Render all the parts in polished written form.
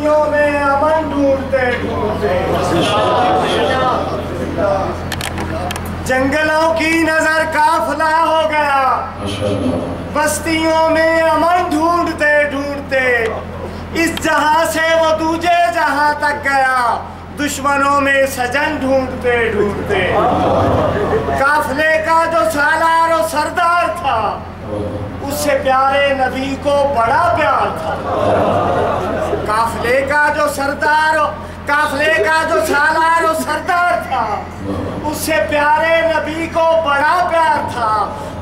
بستیوں میں امن ڈھونڈتے ڈھونڈتے جنگلوں کی نظر قافلہ ہو گیا، بستیوں میں امن ڈھونڈتے ڈھونڈتے اس جہاں سے وہ دوجے جہاں تک گیا، دشمنوں میں سجن ڈھونڈتے ڈھونڈتے۔ قافلے کا جو سالار و سردار تھا اس سے پیارے نبی کو بڑا پیار تھا۔ قافلے کا جو سالار و سردار تھا اس سے پیارے نبی کو بڑا پیار تھا۔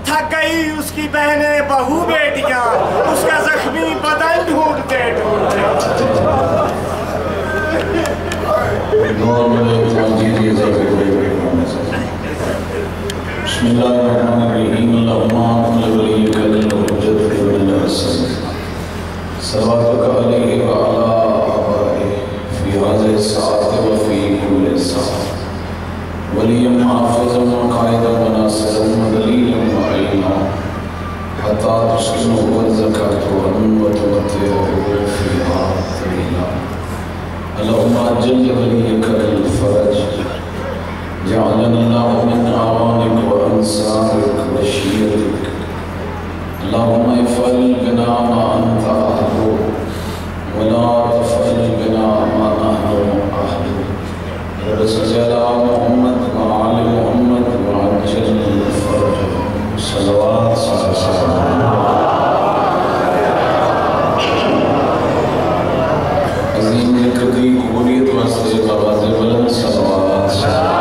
تھک گئی اس کی بہنیں بہو بیٹیاں اس کا زخمی بدن ڈھونڈتے ڈھونڈتے۔ بسم اللہ الرحمن الرحیم اللہم لولیک للحجت والنصر صلواتک علیہ وعلا آبائہ فی حاضر الساعت وفی کل ساعت ولیم حافظا وقائدا وناصرا ودلیلا وعینا حتی تسکنوا وزکاتوا وتمتعوا فیہا طویلا اللہم عجل ولیک الفرج جعلنا الله من أعوانك وأنصارك وشيرتك اللهم افعل بنا ما أنت أهله ولا تفعل بنا ما نحن أهله رب صل على محمد وعلى محمد وعجل فرجهم صلوات سلام عظیم القدری قبولیت واسطے بآواز بلند صلوات سلام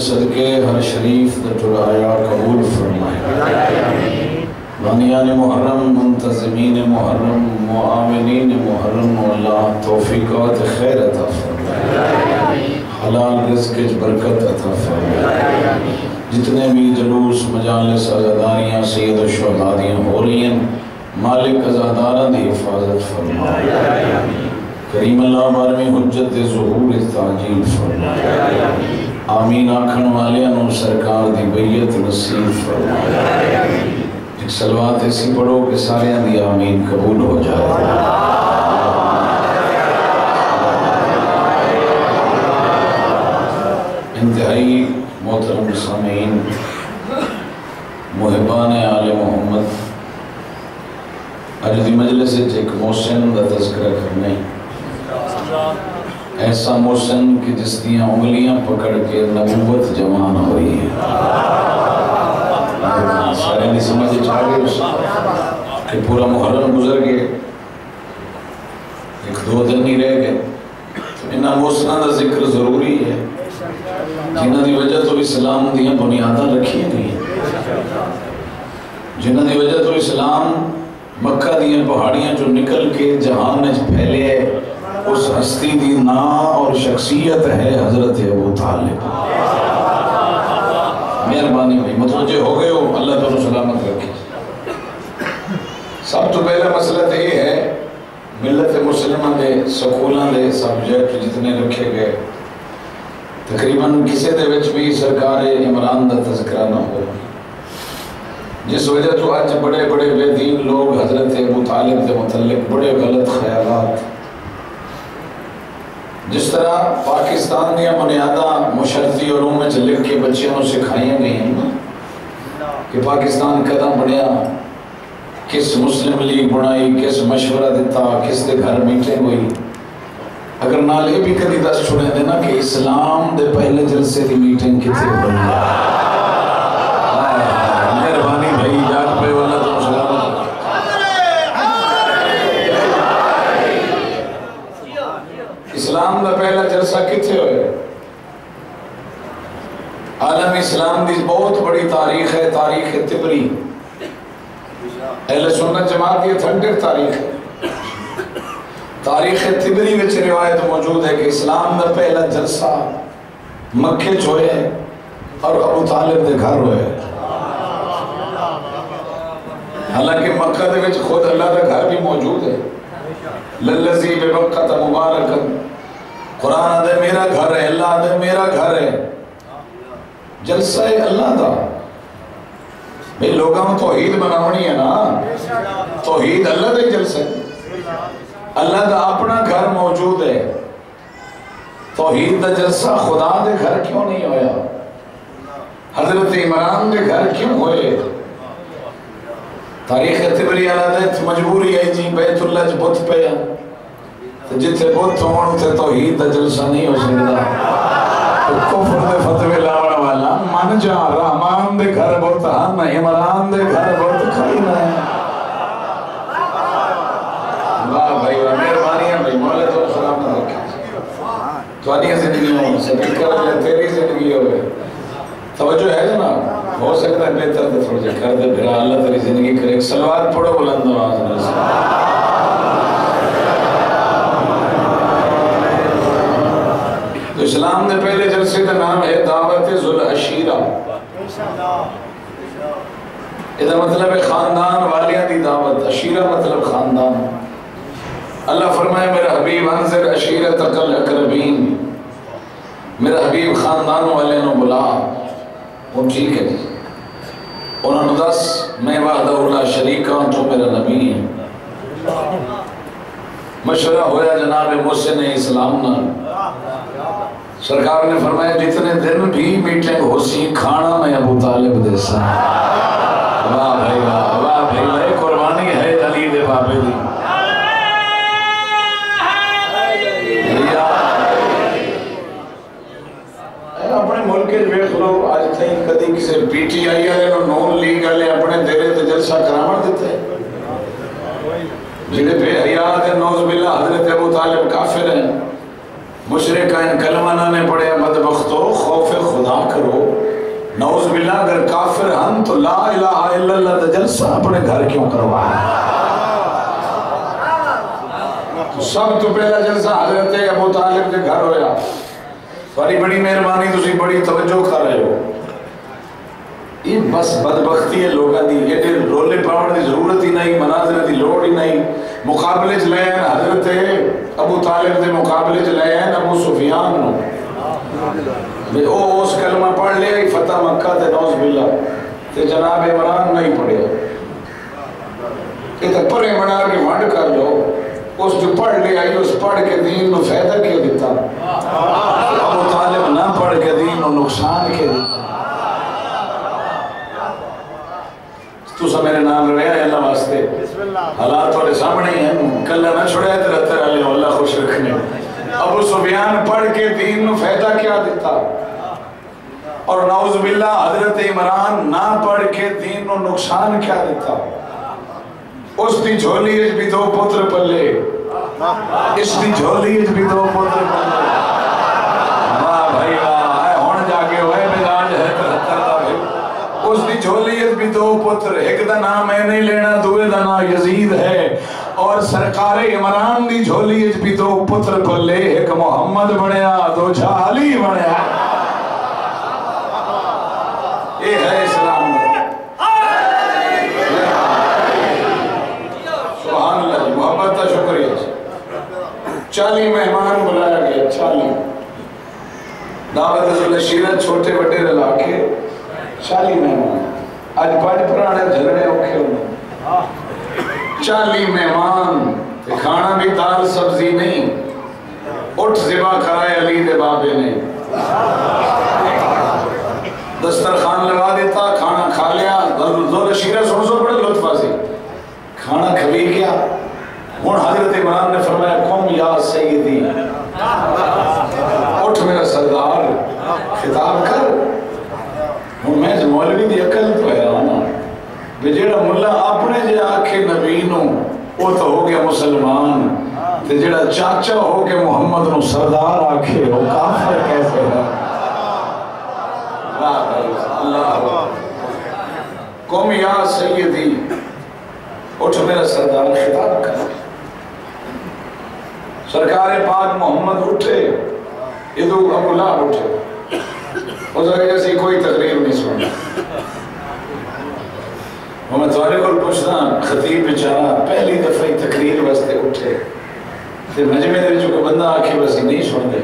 صدقے ہر شریف دا ٹرایا قبول فرمائے بانیان محرم منتظمین محرم معاونین محرم اللہ توفیقات خیر عطا فرمائے حلال رزق برکت عطا فرمائے جتنے بھی جلوس مجالس عزاداریاں سید و شہدادیاں ہو رہی ہیں مالک عزادارہ دی حفاظت فرمائے کریم اللہ بارمی حجت ظہور تعجیل فرمائے آمین آکھن والیاں سرکار دی بیعت نصیب فرمائے۔ ایک صلوات ایسی پڑھو کہ سارے دی آمین قبول ہو جائے۔ انتہائی محترم سامعین، محبان آل محمد، اج دی مجلس ایک محسن دا تذکرہ کرنے، ایسا محسن کہ جس دیاں انگلیاں پکڑ کے نبوت جوان ہوئی ہے۔ سارے نہیں سمجھ چاہے کہ پورا محرم گزر گئے، ایک دو دن نہیں رہ گئے، تو انہاں محسنہ دا ذکر ضروری ہے جنہاں دی وجہ تو اسلام دیاں بنیاداں رکھی گئی ہیں، جنہاں دی وجہ تو اسلام مکہ دیاں پہاڑیاں جو نکل کے جہان میں پھیلے ہے، اس ہستی دی نا اور شخصیت ہے حضرت ابو طالب۔ مہربانی بھائی متوجہ ہو گئے ہو، اللہ تعالیٰ سلامت رکھے۔ سب تو پہلا مسئلہ تو یہ ہے ملت مسلمہ دے سکولوں دے سبجیکٹ جتنے رکھے گئے تقریباً کسی دے وچ بھی سرکار عمران دا تذکرہ نہ ہو، جس وجہ تو آج بڑے بڑے بے دین لوگ حضرت ابو طالب کے متعلق بڑے غلط خیالات، جس طرح پاکستان دیا بنیاداں مشرفی علوم میں لکھ کے بچیوں سکھائیاں گئی ہیں کہ پاکستان قدم بڑھیا، کس مسلم لیگ بنائی، کس مشورہ دیتا، کس دے گھر میٹنگ ہوئی۔ اگر نال یہ بھی کدی دس چھوڑے دینا کہ اسلام دے پہلے جلسے دی میٹنگ کتنے ہوئی ہے۔ مہربانی بھائی یاد پہ والا تو سلامت۔ اسلام دا پہلا جلسہ کتنے ہوئے؟ عالم اسلام دی بہت بڑی تاریخ ہے، تاریخ تبری، اہل سنت جماعت کی اتھنٹک تاریخ ہے۔ تاریخ تبری وچ روایت موجود ہے کہ اسلام دا پہلا جلسہ مکے چ ہوئے اور ابو طالب دے گھر ہوئے۔ حالانکہ مکہ دے وچ خود اللہ دا گھر بھی موجود ہے، للذی ببکۃ مبارکا، قرآن دے میرا گھر ہے، اللہ دے میرا گھر ہے، جلسہ ہے اللہ دا۔ بھئی لوگاں توحید بناونی ہے نا، توحید اللہ دے جلسہ ہے، اللہ دا اپنا گھر موجود ہے، توحید دا جلسہ خدا دے گھر کیوں نہیں ہویا؟ حضرت عمران دے گھر کیوں ہوئے؟ تاریخ تبری اللہ دے مجبوری ہے جی بیت اللہ جو بت پہ جتھے بت ہون تے توحید دا جلسہ نہیں ہو سکتا۔ کفر دے فتوی لاوڑ والا من جا رحمان دے گھر بت ہن، عمران دے گھر بت کھائی نہ ہے۔ واہ بھائی واہ، مہربانی ہے بھائی، مولا تو سلامت رکھے۔ تو آنی زندگی ہوں سپیکر لے تیری زندگی ہوئے، توجہ ہے جناب، ہو سکتا ہے بہتر دے تھوڑا جا کر دے بھرا اللہ تیری زندگی کرے۔ ایک سلوات پڑھو بلند آواز میں۔ تو اسلام دے پہلے جلسے کا نام ہے دعوت ذو العشیرہ۔ یہ مطلب ہے خاندان والیاں دی دعوت، عشیرہ مطلب خاندان۔ اللہ فرمائے میرا حبیب انذر عشیرتک الاقربین، میرا حبیب خاندان والے نو بلا۔ وہ ٹھیک ہے جی، انہوں نے دس میں وحدہ اللہ شریک ہوں، تو میرا نبی ہے۔ مشورہ ہویا جناب محسن اسلام نہ، سرکار نے فرمایا جتنے دن بھی میٹنگ ہو سی کھانا میں ابو طالب دے سا۔ واہ بھائی واہ، واہ بھائی واہ، قربانی ہے علی دے بابے دی۔ اپنے ملک کے ویکھ لو آج تائیں کدی کسی پی ٹی آئی والے نو نون لیگ والے اپنے دیرے تے جلسہ کراون دیتے؟ جنہیں بے حیات نوز باللہ حضرت ابو طالب کافر ہیں، مشرکین کلمہ نہ پڑھے، بدبختو خوف خدا کرو، نوز باللہ اگر کافر ہم تو لا الہ الا اللہ دا جلسہ اپنے گھر کیوں کروائے؟ تو سب تو پہلا جلسہ حضرت ابو طالب کے گھر ہویا۔ بڑی بڑی مہربانی، تسی بڑی توجہ کر رہے ہو۔ یہ بس بدبختی ہے لوگاں دی، یہ رولے پاؤں دی ضرورت ہی نہیں، مناظر دی لوڑ ہی نہیں۔ مقابلے چلے ہیں حضرت ابو طالب دے مقابلے چلے ہیں ابو سفیان نو۔ اس کلمہ پڑھ لیا فتح مکہ تے نوز باللہ تے جناب عمران نہیں پڑھیا یہ تو پرے بنا کے ونڈ کر لو اس جو پڑھ لیا اس پڑھ کے دین نو فائدہ کیا دیتا ابو طالب نہ پڑھ کے دین نو نقصان کیا دیتا تو سا میرے نام رہے ہیں اللہ واسطے حالات والے سامنے ہیں کلہ نہ چھوڑے تیرا تیرا لے اللہ خوش رکھنے ابو سفیان پڑھ کے دین نو فائدہ کیا دیتا اور نعوذ باللہ حضرت عمران نہ پڑھ کے دین نو نقصان کیا دیتا اس دی جھولی اچ بھی دو پتر پلے اس دی جھولی اچ بھی دو پتر پلے واہ بھائی واہ ہون جا کے ہوئے مزاج ہے کرتا بھائی اس دی جھولی اچ بھی دو پتر ایک دا نام میں نہیں لینا دوے دا نام یزید ہے اور سرکار عمران دی جھولی اچ بھی دو پتر پلے ایک محمد بنیا دو علی بنیا یہ ہے اسلام سبحان اللہ جی محبت کا شکریہ 40 مہمان بلایا گیا 40 دعوت الشیرت چھوٹے بڑے رلا کے 40 مہمان آج 5 پرانے جھگڑے اوکھے ہونے 40 مہمان کھانا بھی دال سبزی نہیں اٹھ ذبح کرائے علی دے بابے نے دسترخوان لگا دیتا کھانا کھا لیا ذوال شیرہ سن بڑے لطفہ سے کھانا کھبی گیا ہون حضرت عمران نے فرمایا قم یا سیدی اٹھ میرا سردار خطاب کر ہوں میں مولوی دی عقل تو حیران جیڑا ملا اپنے جے آکھے نبی نو وہ تو ہو گیا مسلمان تے جیڑا چاچا ہو کے محمد نو سردار آکھے وہ کافر کیسے ہے اللہ قوم یا سیدی اٹھ میرا سردار خطاب کر سرکار پاک محمد اٹھے ادھو ابو لہب اٹھے اس وقت ایسی کوئی تقریر نہیں سننا میں تمہارے کو پوچھنا خطیب بیچارہ پہلی دفعہ تقریر واسطے اٹھے تے مجمع دے جو بندہ آکھے ویسے نہیں سن دے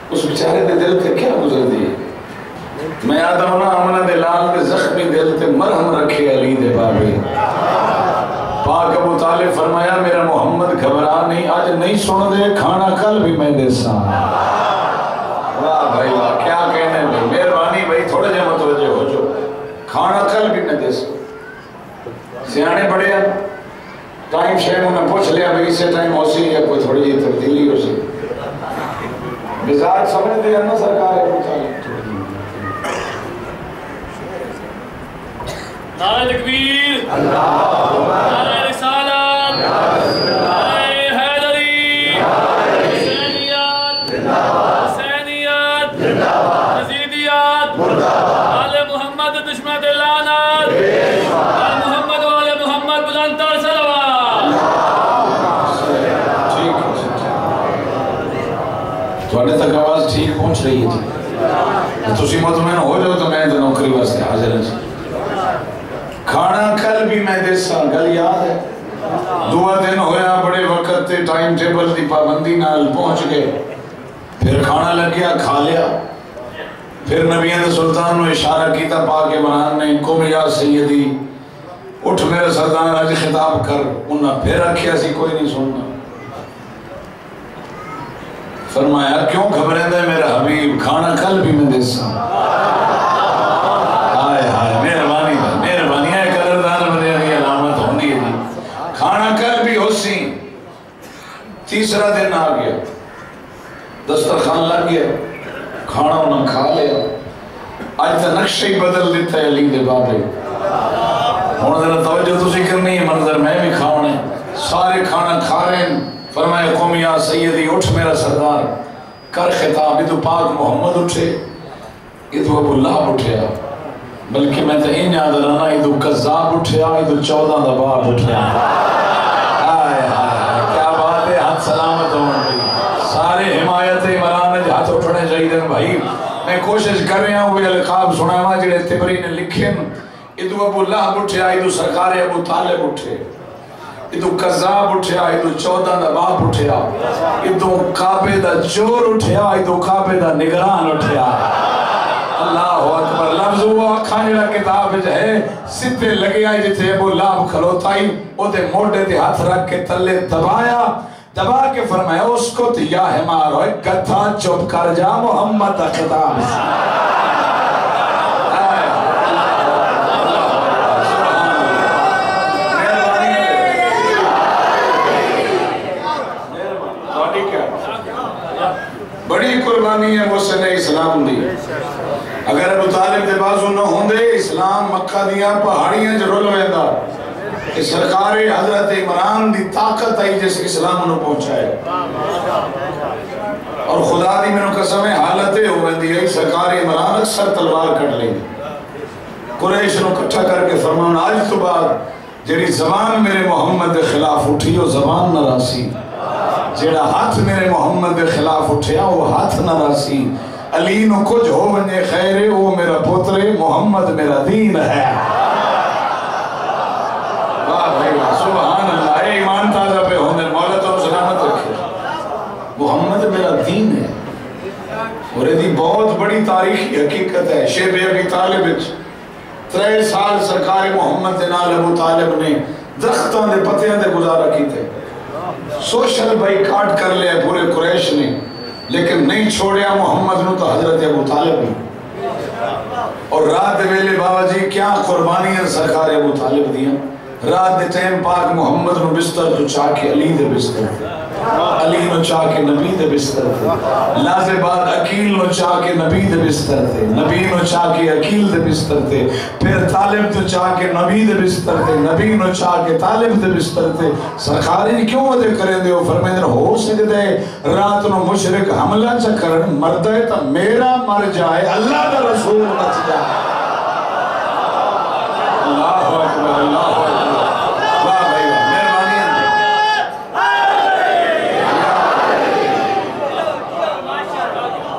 اس بیچارے دے دل تے کیا گزر دی میں آدم نہ امنہ دے لال دے زخمی دل تے مرہم رکھے علی دے بابے پاک ابو طالب فرمایا میرا محمد گھبرا نہیں آج نہیں سن دے کھانا کل بھی میں دے سا واہ بھائی واہ کیا کہنے بھائی مہربانی بھائی تھوڑے جے متوجہ ہو جو کھانا کل بھی میں دے سا سیانے بڑے ہیں ٹائم شیئر انہیں پوچھ لیا بھئی اسے ٹائم ہو سی یا کوئی تھوڑی جی تبدیلی ہو سی مزاج سمجھ دے نا سرکار ہے نعرہ تکبیر نعرہ رسالت نعرہ حیدری حسینیت حسینیت یزیدیت آل محمد دشمن لعنت آل محمد و آل محمد بلندتر صلوات تھوڑے تک آواز ٹھیک پہنچ رہی ہے تسی مطمئن ہو جاؤ تو میں نوکری واسطے حاضر ہیں کھانا کل بھی میں دے سا گل یاد ہے 2 دن ہویا بڑے وقت تے ٹائم ٹیبل دی پابندی نال پہنچ گئے پھر کھانا لگ گیا کھا لیا پھر نبیان سلطان نے اشارہ کیتا پاک عمران نے قم یا سیدی اٹھ میرے سردار آج خطاب کر انہاں پھر رکھیا سی کوئی نہیں سننا فرمایا کیوں گھبریں دے میرا حبیب کھانا کل بھی میں دے سا آئے آئے مہربانی ہے قدردان بنے دی علامت ہونی ہے کھانا کل بھی ہو سی تیسرا دن آ گیا دسترخوان لگ گیا کھانا انہاں کھا لیا آج تا نقشہ ہی بدل دیتا ہے علی دے بابے ہون ذرا توجہ تو سی کرنی ہے منظر میں بھی کھاؤنے سارے کھانا کھا رہے ہیں فرمائے قوم یا سیدی اٹھ میرا سردار کر خطاب ادھو پاک محمد اٹھے ادھو ابو لہب اٹھیا بلکہ میں تو این یاد رہنا ادھو قذاب اٹھیا ادھو 14 دباب اٹھیا آئے آئے کیا بات ہے ہاتھ سلامت ہوں سارے حمایت عمران ہاتھ اٹھنے چاہیے بھائی میں کوشش کر رہا ہوں وہ القاب سناوا جڑے تبری نے لکھے ادھو ابو لہب اٹھیا ادھو سرکار ابو طالب اٹھے ادو قذاب اٹھیا ادو 14 دا باپ اٹھیا ادو کعبے دا چور اٹھیا ادو کعبے دا نگران اٹھیا اللہ اکبر لفظ وہ آکھا جڑا کتاب ہے ستے لگے آئی جتے ابو لاب کھلوتائی او دے موڑے دے ہاتھ رکھ کے تلے دبایا دبا کے فرمایا اس کو یا حمار ہوئے گدھا چپ کر جا محمد دا خطاب بڑی قربانی ہے محسن اسلام دی اگر ابو طالب دے بازو نہ ہوندے اسلام مکہ دیا پہاڑیاں جو رول ویندہ کہ سرکار حضرت عمران دی طاقت آئی جس اسلام نو پہنچائے اور خدا دی میں نے قسم حالتیں ہوئے دی ہے سرکار عمران اکثر تلوار کٹ لیں قریش نو کٹھا کر کے فرمان آج تو بعد جیڑی زبان میرے محمد دے خلاف اٹھی وہ زبان نہ راسی جیڑا ہاتھ میرے محمد دے خلاف اٹھیا وہ ہاتھ نہ راسی علی نو کچھ ہو بنے خیرے وہ میرا پوترے محمد میرا دین ہے واہ بھائی واہ سبحان اللہ اے ایمان تازہ پہ ہونے مولا تو سلامت رکھے محمد میرا دین ہے اور یہ بہت بڑی تاریخی حقیقت ہے شیب ابی طالب 3 سال سرکار محمد دے نال ابو طالب نے درختوں دے پتیاں دے گزارا کی تھے سوشل بائی کاٹ کر لیا پورے قریش نے لیکن نہیں چھوڑیا محمد نو تو حضرت ابو طالب نے اور رات دے ویلے بابا جی کیا قربانیاں سرکار ابو طالب دیا رات دے ٹائم پاک محمد نو بستر تو چاہ کے علی دے بستر تھے علی نو چاہ کے نبی دے بستر تھے لازے بعد عقیل نو چاہ کے نبی دے بستر تھے نبی نو چاہ کے عقیل دے بستر تھے پھر طالب تو چاہ کے نبی دے بستر تھے نبی نو چاہ کے طالب دے بستر تھے سرکاری کیوں وجہ کریں دے ہو فرمائیں ہو سکتے رات نو مشرک حملہ چکر مردہ تا میرا مر جائے اللہ دا رسول بچ جائے اللہ اکبر اللہ اکبر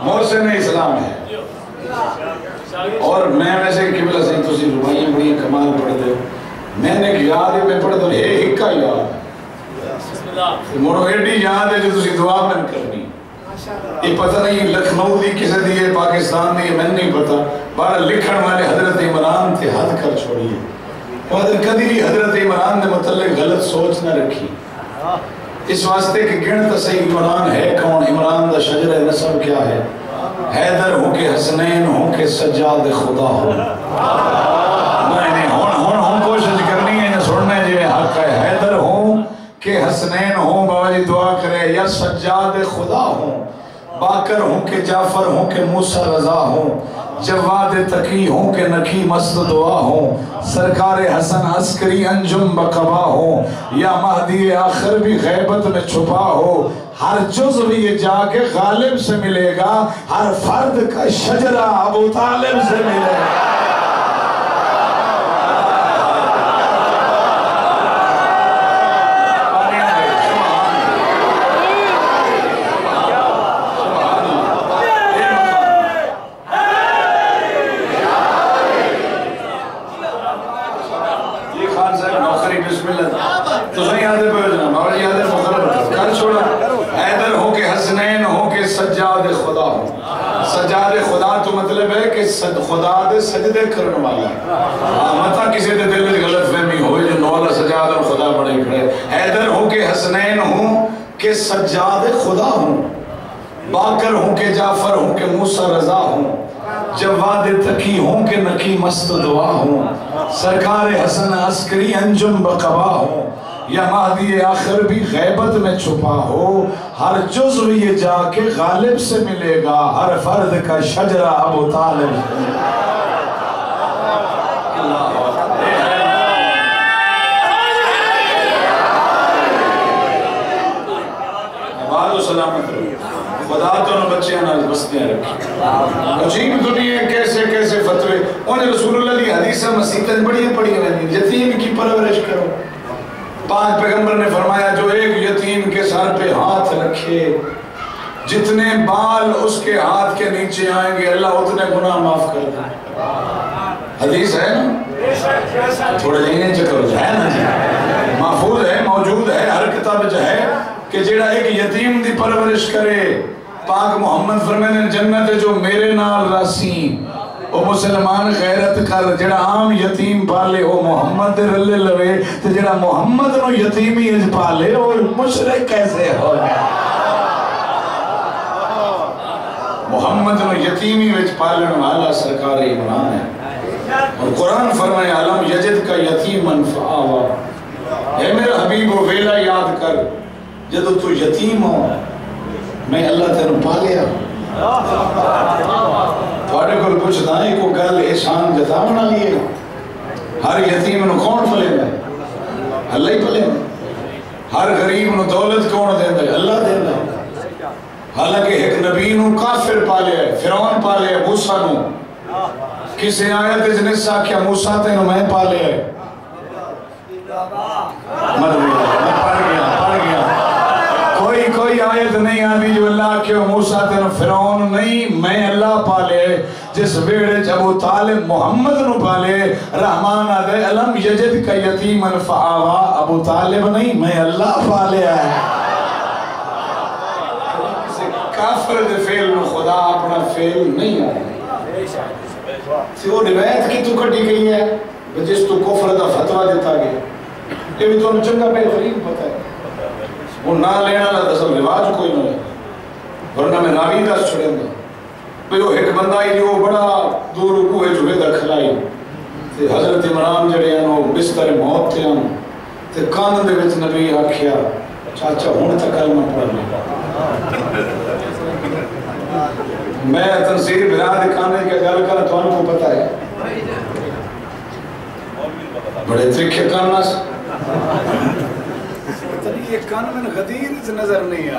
محسن اسلام ہے اور میں ویسے قبلہ سے تسی روائیاں بڑی کمال پڑھ دے میں نے ایک یاد ہے میں پڑھ دوں اے ہکا یاد موڑو ایڈی یاد ہے جو تسی دعا میں کرنی یہ پتہ نہیں لکھنؤ دی کسے دیئے پاکستان دی میں نہیں پتہ بارہ لکھن والے حضرت عمران تھے حد کر چھوڑیے حضرت قدری حضرت عمران نے متعلق غلط سوچ نہ رکھی اس واسطے کہ گنت صحیح عمران ہے کون عمران دا شجر نسب کیا ہے حیدر ہوں کہ حسنین ہوں کہ سجاد خدا ہوں نہیں ہون کوشش کرنی ہے سننے جی حق ہے حیدر ہوں کہ حسنین ہوں بابا جی دعا کرے یا سجاد خدا ہوں باکر ہوں کہ جعفر ہوں کہ موسیٰ رضا ہوں جواد تقی ہوں کہ نکی مست دعا ہوں سرکار حسن عسکری انجم بقبا ہوں یا مہدی آخر بھی غیبت میں چھپا ہو ہر جزو یہ جا کے غالب سے ملے گا ہر فرد کا شجرہ ابو طالب سے ملے گا خدا دے سجدے کرنے والا مطا کسی دے دل میں غلط فہمی ہوئے جو نوالا سجاد اور خدا بڑے کھڑے حیدر ہوں کہ حسنین ہوں کہ سجاد خدا ہوں باکر ہوں کہ جعفر ہوں کہ موسیٰ رضا ہوں جواد تقی ہوں کہ نکی مست دعا ہوں سرکار حسن عسکری انجم بقبا ہوں یا مہدی آخر بھی غیبت میں چھپا ہو ہر جزو یہ جا کے غالب سے ملے گا ہر فرد کا شجرہ ابو طالب سلامت خدا تو نہ بچے نہ بستیاں رکھی عجیب دنیا کیسے کیسے فتوے انہیں رسول اللہ کی حدیثہ مسیحتیں بڑی پڑی ہیں یتیم کی پرورش کرو 5 پیغمبر نے فرمایا جو ایک یتیم کے سر پہ ہاتھ رکھے جتنے بال اس کے ہاتھ کے نیچے آئیں گے اللہ اتنے گناہ معاف کر دے حدیث ہے نا تھوڑے لینے چکر ہے نا معاف محفوظ ہے، موجود ہے، ہر کتاب جو ہے کہ جیڑا ایک یتیم دی پرورش کرے، پاک محمد فرمائے جنت جو میرے نال راسیں او مسلمان غیرت کر، جیڑا عام یتیم پالے او محمد دے رلے لوے، تو جیڑا محمد نو یتیمی اج پالے او مشرک کیسے ہو گیا؟ محمد نو یتیمی وچ پالن والا سرکار عمران ہے، اور قرآن فرمائے علم یجد کا یتیمن فآوا، اے میرا حبیب و ویلا یاد کر جدو تو یتیم ہو میں اللہ تیرے پالیا، تھوڑے کو کچھ دائیں کو گل احسان جتا بنا لیے، ہر یتیم نو کون پلے گا؟ اللہ ہی پلے گا، ہر غریب نو دولت کون دے گا؟ اللہ دے گا، حالانکہ ایک نبی نو کافر پالے ہے، فرعون پالے ہے، موسیٰ نو کسی آیت جنسا کیا موسیٰ تے نو میں پالے ہے، مر گیا، پڑھ گیا، کوئی آیت نہیں آدھی جو اللہ کے موسیٰ تے نو فرعون نہیں، میں اللہ پالے، جس بیڑے جب ابو طالب محمد نو پالے، رحمان آدھے علم یجد کا یتیمن فآوا، ابو طالب نہیں میں اللہ پالے ہے۔ کافر دے فیل نو خدا اپنا فیل نہیں آئے، سی وہ روایت کی تو کٹی گئی ہے جس تو کفر دا فتوہ دیتا گیا، یہ بھی تو ہم چنگا بہترین پتہ ہے، وہ نہ لینا لہا دسل رواج کوئی نہ لے، ورنہ میں راوی دس چھڑیں گا، بھئی وہ ایک بندہ ہی جو بڑا دور رکو ہے جو بیدہ کھلائی، حضرت عمران جڑے ہیں وہ بستر موت تھے ہم، تے کان دے وچ نبی آکھیا چاچا ہون تک کلمہ پڑھ لے، میں تنصیر بنا دکھانے کے گل کر تو ان کو پتہ ہے بڑے ترکھے کاننا سے یہ کان میں غدیر سے نظر نہیں ہے،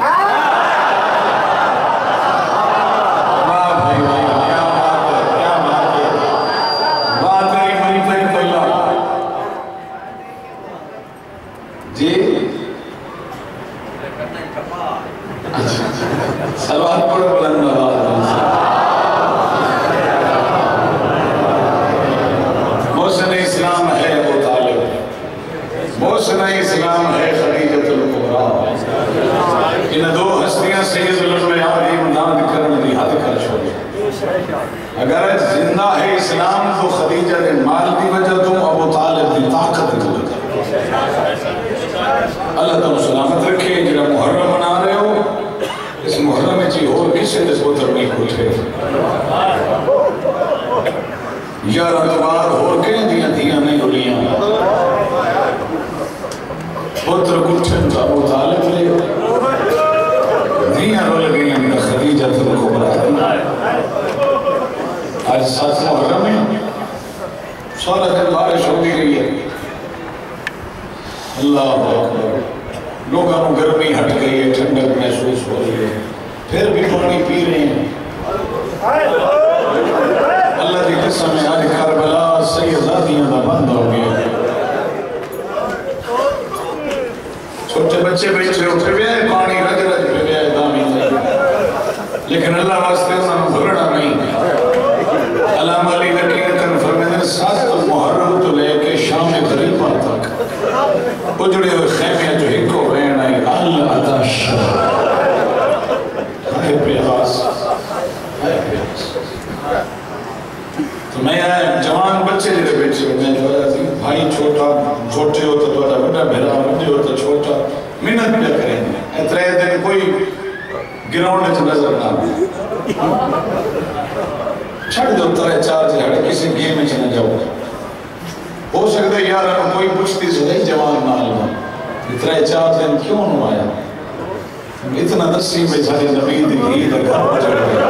واہ بھائی کیا بات ہے، بات ہے بڑی بڑی پہلا جی سلوات پڑھو بلند آواز، محسن اسلام ہے ابو طالب، محسن اسلام ہے خدیجۃ الکبریٰ، ان دو ہستیاں سید الانبیاء امداد کرنے دی حد کر چھوڑی، اگر زندہ ہے اسلام تو خدیجہ نے مال دی وجہ تم ابو طالب دی طاقت دی وجہ، اللہ تعالیٰ سلامت رکھے، جنہا محرم منا رہے ہو اس محرم میں چی اور کسی نے سوتر نہیں کھوٹے، یا رتبار اور کہیں دیاں نہیں ہولیاں، پتر کچھن کا ابو طالب لے دیاں رو لگیں میں خدیجہ الکبریٰ، آج 7 محرم میں سارا دن بارش ہو گئی ہے، اللہ اکبر، لوگوں کو گرمی ہٹ گئی ہے، ٹھنڈک محسوس ہو رہی ہے، پھر بھی پانی پی رہے ہیں، اللہ کی قسم میں آج کربلا سیداتیاں دا بند ہو گیا، چھوٹے بچے بیٹھے اٹھے ہوئے ہیں، پانی رج رج پہ گیا ہے دامی سے، لیکن اللہ واسطے انہوں نے بھرنا نہیں ہے، علامہ علی نقیقتاً فرمیدن 7 محرم تو لے کے شام غریبہ تک اجڑے ہوئے خیمے جو ہی کو بین آئی العدش، ہائے پیاس، ہائے پیاس، تو میں جوان بچے جڑے بیٹھے میں جو ہے بھائی چھوٹے ہو تو بڑا بڑا بھیرا بڑے ہو تو چھوٹا منت پہ کریں گے، اترے دن کوئی گراؤنڈ سے نظر نہ چھڑ دو 3-4 جہاں کسی گیم میں چلے جاؤ، ہو سکتا ہے یار کوئی پوچھتی سے نہیں جوان نہ آلما، 3-4 دن کیوں نہ آیا، اتنا نصیب ہے جھالی نبی دی گھر پر چڑھ گیا،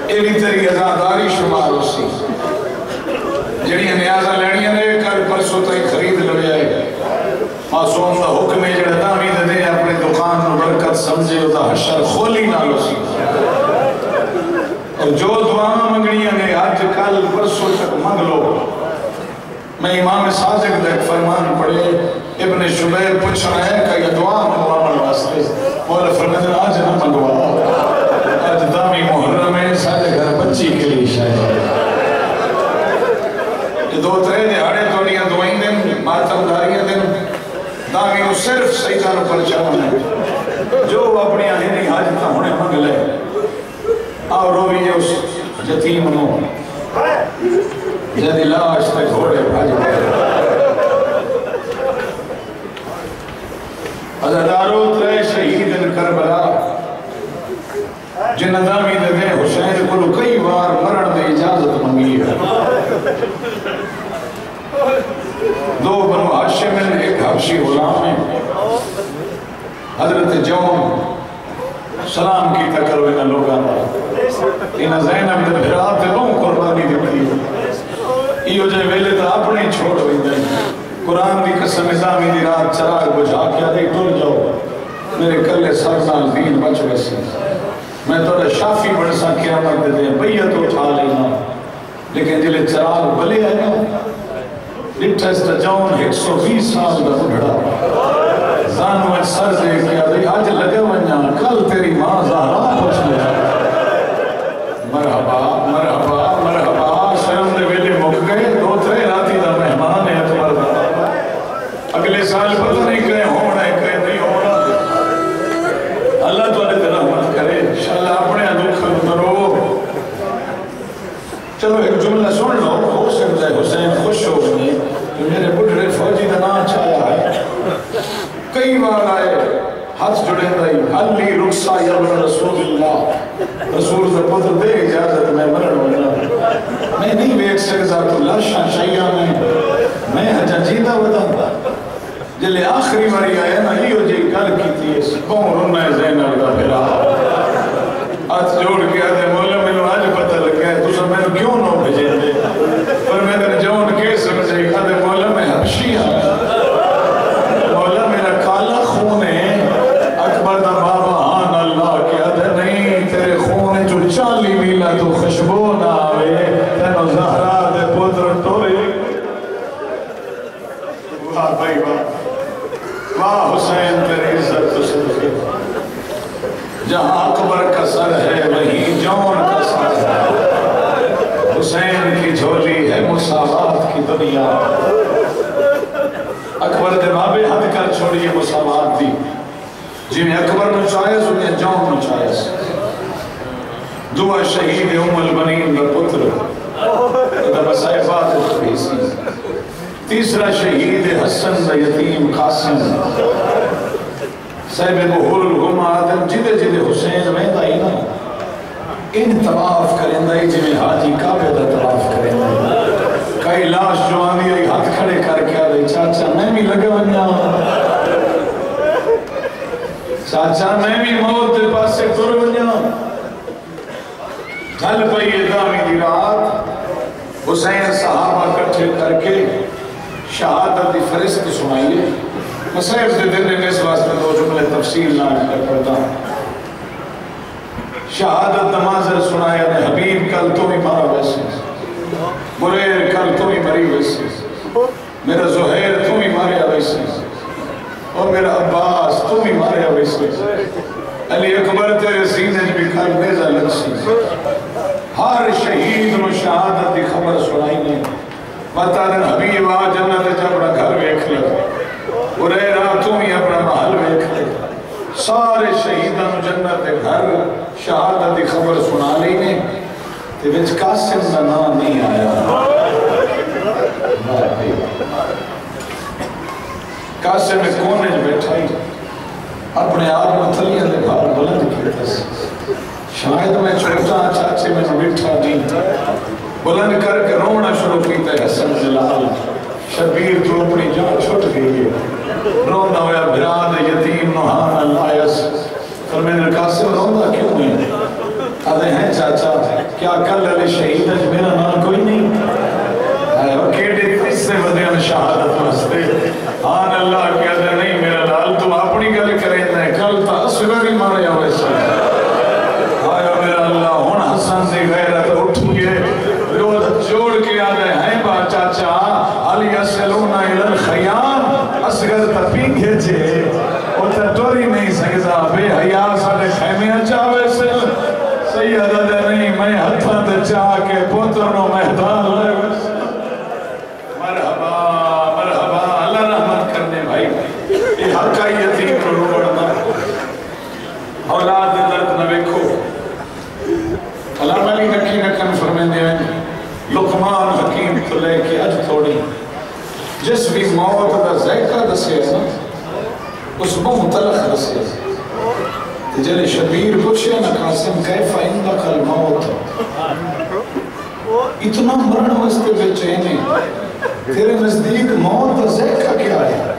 ایلی تری ازاداری شمار اسی، جڑی نیازہ لینیاں نے کل پرسوں تک خرید لے آئے، معصوم دا حکم ہے جڑا تعمید دے اپنے دکان میں برکت سمجھے ہوتا حشر خولی نہ لو سی، اور جو دعا منگنیاں نے آج کل پرسوں تک منگ لو، میں امام صادق دا ایک فرمان پڑھے، ابن شبیر پوچھ رہا ہے کہ یہ دعا منگوا من واسطے، مولا فرمائے آج نہ منگوا، آج دامی محرم ہے سارے گھر بچی کے لیے شاید، یہ 2-3 دہاڑے توڑیاں دعائیں دیں، شہیدان پرچاؤں ہے جو اپنی آہینی حاجتہ ہونے منگ لے اور روی اس یتیم نو جدی لاش تے گھوڑے بھاج دے عزادارو ترے شہید کربلا جن ندامی دے حسین کو کئی بار مرن دے اجازت منگی ہے دو بنو ہاشم ایک حبشی غلام ہے حضرت جون سلام کی تکر انہا لوگا انہا زینب دے بھرات لوں قربانی دیتی ایو جائے ویلے تا اپنے چھوڑ ہوئی دیں قرآن دی قسم ازامی دی رات چراغ بجھا کیا دے ٹول جاؤ میرے کلے سرزان دین بچ ویسی میں تو شافی بڑھسا قیامت دے دیں بیعت اٹھا لینا لیکن جلے چراغ بلے آئے نا ڈٹھسٹ جون 120 سال دا بڑھڑا زانو ایک سر دے کیا دے آج لگے ونیا کل تیری ماں زہرا پوچھ لے مرحبا مرحبا مرحبا شرم دے ویلے مک گئے دو ترے راتی دا مہمان ہے تمہارا دا اگلے سال پتہ نہیں کہیں ہونا ہے کہیں نہیں ہونا اللہ تو علیہ رحمت کرے انشاءاللہ اپنے دکھ کرو چلو ایک جملہ سن لو ہو سکتا ہے حسین خوش ہو گئے کہ میرے بڑھڑے فوجی دا نام چاہیا ہے کئی بار آئے ہاتھ جڑے دائی علی رخصہ یابن رسول اللہ رسول سے پتر دے اجازت میں مرن ہونا میں نہیں بیٹھ سکتا تو لاشا شیعہ میں حجا جیدہ ودا جلے آخری باری آیا نا یہ جی گل کی تھی کون رونا ہے زینب دا پھرا ہاتھ جوڑ کے آدھے مولا میں نے آج پتہ لگا ہے تو سب میں نے کیوں نہ بھیجے دے پر میں نے جون کے سمجھے آدھے مولا میں حبشی آیا مولا میرا کالا خون ہے اکبر دا بابا آن اللہ کے آدھے نہیں تیرے خون ہے جو 40 میلہ تو خوشبو نہ آوے تینو زہرا دے پتر ٹورے واہ بھائی واہ واہ حسین تیری عزت تو صدقے جہاں اکبر کا سر ہے وہیں جون کا سر ہے حسین کی جھولی ہے مساوات کی دنیا اکبر دے بابے حد کر چھوڑیے مساوات دی جنہیں اکبر نچائیس انہیں جون نچائیس دعا شہید البنین دا پتر دا مسائفات الخبیسی تیسرا شہید حسن دا یتیم قاسم صاحب بحور الغم آدم جدے جدے حسین میں دائی نا ان طواف کریں دائی جنہیں حاجی کعبے دا طواف کریں دائی کئی لاش جوانی آئی ہاتھ کھڑے کر کے آدھائی چاچا میں بھی لگے ونیا چاچا میں بھی موت دے پاس سے ٹر ونیا جھل پئی ادامی دی رات حسین صحابہ کٹھے کر کے شہادت دی فرست سنائیے مسائب سے دن میں اس واسطے دو جملے تفصیل نہ کر پڑتا شہادت نمازر سنایا نے حبیب کل تو ہی مارا ویسے مریر کل تو ہی مری ویسے میرا زہیر تو ہی ماریا ویسے اور میرا عباس تو ہی ماریا ویسے علی اکبر تیرے سینے بھی کھل بیزا لگسی ہر شہید نو شہادت دی خبر سنائی نے بتا دن حبیب آ جنت جب اپنا گھر ویکھ لے ریرا تو ہی اپنا محل ویکھ لے سارے شہیدان جنت گھر شہادت دی خبر سنا لی نے تے وچ قاسم دا نام نہیں آیا قاسم کونے بیٹھا ہی اپنے آپ مطلیہ دے بھار بلند کیتا سی شاید میں چھوٹا چاچے میں بیٹھا نہیں بلند کر کے رونا شروع کیتا ہے حسن زلال شبیر تو اپنی جان چھوٹ گئی ہے رونا ہویا براد یتیم نوحان اللہ یس فرمین قاسم رونا کیوں ہے آدھے ہیں چاچا کیا کل علی شہید ہے میرا نام کوئی نہیں اور کیڑے اس سے بدیان شہادت واسطے آن اللہ کیا دے نہیں میرا لال تم اپنی گل کریں دیں کل تا اصغری ماریا ویسے آیا میرا اللہ ہون حسن سے غیرت اٹھئے روز جوڑ کے آدھے ہیں با چاچا علی اسلونا الالخیام اصغر تا پینگے چھے وہ تا ٹوری نہیں سکتا بے حیاء سارے خیمے چاہوے سے سیدہ دے نہیں میں ہتھاں تے چاہ کے پوترنوں مہدان لے ویسے مرحبا مرحبا اللہ رحمت کرنے بھائی یہ حقہ یتیم علامہ علی حکیم اکن فرمیندے ہیں لقمان حکیم تو لے کے اج تھوڑی جس بھی موت دا ذائقہ دسے نا اس کو متلخ دسے جلے شبیر پوچھے نا قاسم کیف عندک الموت اتنا مرن واسطے بے چینے تیرے نزدیک موت دا ذائقہ کیا ہے